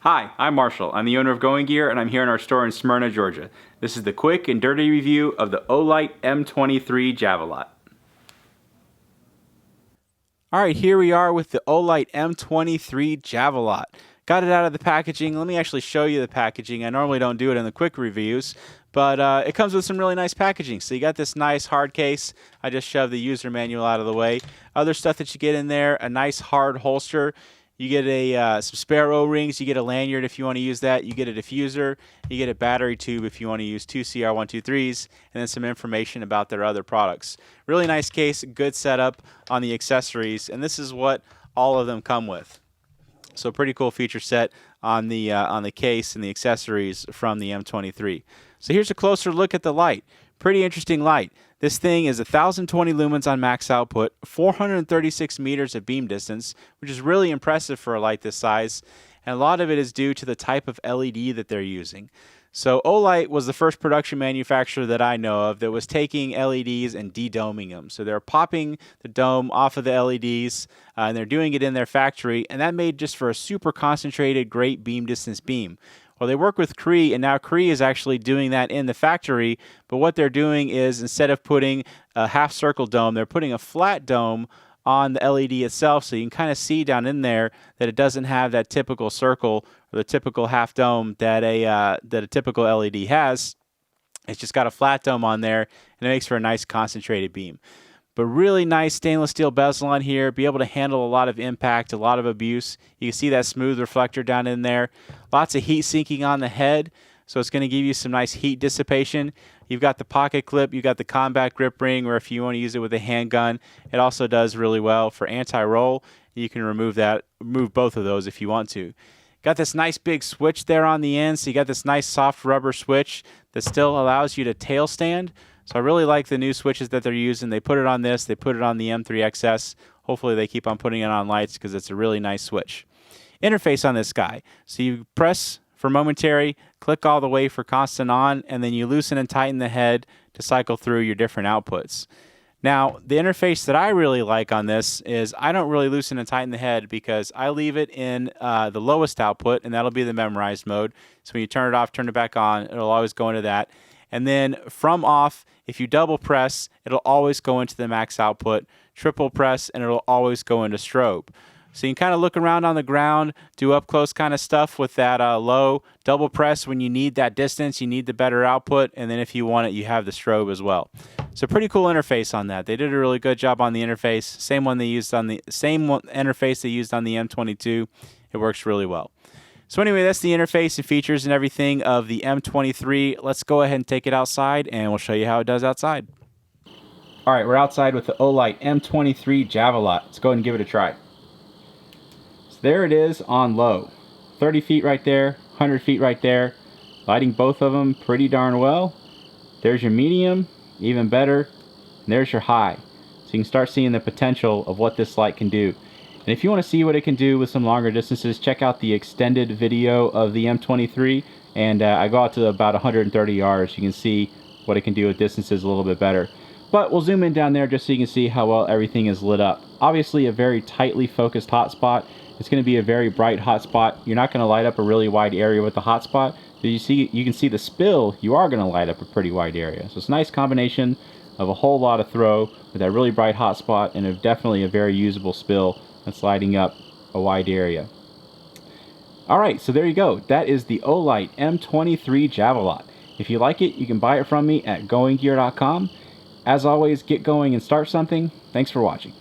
Hi, I'm Marshall. I'm the owner of Going Gear, and I'm here in our store in Smyrna, Georgia. This is the quick and dirty review of the Olight M23 Javelot. Alright, here we are with the Olight M23 Javelot. Got it out of the packaging. Let me actually show you the packaging. I normally don't do it in the quick reviews, but it comes with some really nice packaging. So you got this nice hard case. I just shoved the user manual out of the way. Other stuff that you get in there, a nice hard holster. You get some spare O-rings, you get a lanyard if you want to use that, you get a diffuser, you get a battery tube if you want to use two CR123s, and then some information about their other products. Really nice case, good setup on the accessories, and this is what all of them come with. So pretty cool feature set on the case and the accessories from the M23. So here's a closer look at the light. Pretty interesting light. This thing is 1020 lumens on max output, 436 meters of beam distance, which is really impressive for a light this size, and a lot of it is due to the type of LED that they're using. So Olight was the first production manufacturer that I know of that was taking LEDs and de-doming them. So they're popping the dome off of the LEDs, and they're doing it in their factory, and that made just for a super concentrated, great beam distance beam. Well, they work with Cree, and now Cree is actually doing that in the factory, but what they're doing is instead of putting a half-circle dome, they're putting a flat dome on the LED itself, so you can kind of see down in there that it doesn't have that typical circle or the typical half dome that a typical LED has. It's just got a flat dome on there, and it makes for a nice concentrated beam. But really nice stainless steel bezel on here, be able to handle a lot of impact, a lot of abuse. You can see that smooth reflector down in there. Lots of heat sinking on the head, so it's going to give you some nice heat dissipation. You've got the pocket clip, you've got the combat grip ring, or if you want to use it with a handgun, it also does really well for anti-roll. You can remove both of those if you want to. Got this nice big switch there on the end, so you got this nice soft rubber switch that still allows you to tail stand. So I really like the new switches that they're using. They put it on this, they put it on the M3XS. Hopefully they keep on putting it on lights because it's a really nice switch. Interface on this guy. So you press for momentary, click all the way for constant on, and then you loosen and tighten the head to cycle through your different outputs. Now, the interface that I really like on this is I don't really loosen and tighten the head because I leave it in the lowest output, and that'll be the memorized mode. So when you turn it off, turn it back on, it'll always go into that. And then from off, if you double press, it'll always go into the max output. Triple press, and it'll always go into strobe. So you can kind of look around on the ground, do up close kind of stuff with that low. Double press when you need that distance, you need the better output, and then if you want it, you have the strobe as well. So pretty cool interface on that. They did a really good job on the interface. Same interface they used on the M22. It works really well. So anyway, that's the interface and features and everything of the M23. Let's go ahead and take it outside, and we'll show you how it does outside. All right, we're outside with the Olight M23 Javelot. Let's go ahead and give it a try. So there it is on low. 30 feet right there, 100 feet right there. Lighting both of them pretty darn well. There's your medium, even better. And there's your high. So you can start seeing the potential of what this light can do. And if you want to see what it can do with some longer distances, check out the extended video of the M23, and I go out to about 130 yards. You can see what it can do with distances a little bit better. But we'll zoom in down there just so you can see how well everything is lit up. Obviously a very tightly focused hotspot. It's going to be a very bright hotspot. You're not going to light up a really wide area with the hotspot. So you can see the spill, you are going to light up a pretty wide area. So it's a nice combination of a whole lot of throw with that really bright hotspot and definitely a very usable spill that's lighting up a wide area. Alright, so there you go. That is the Olight M23 Javelot. If you like it, you can buy it from me at goinggear.com. As always, get going and start something. Thanks for watching.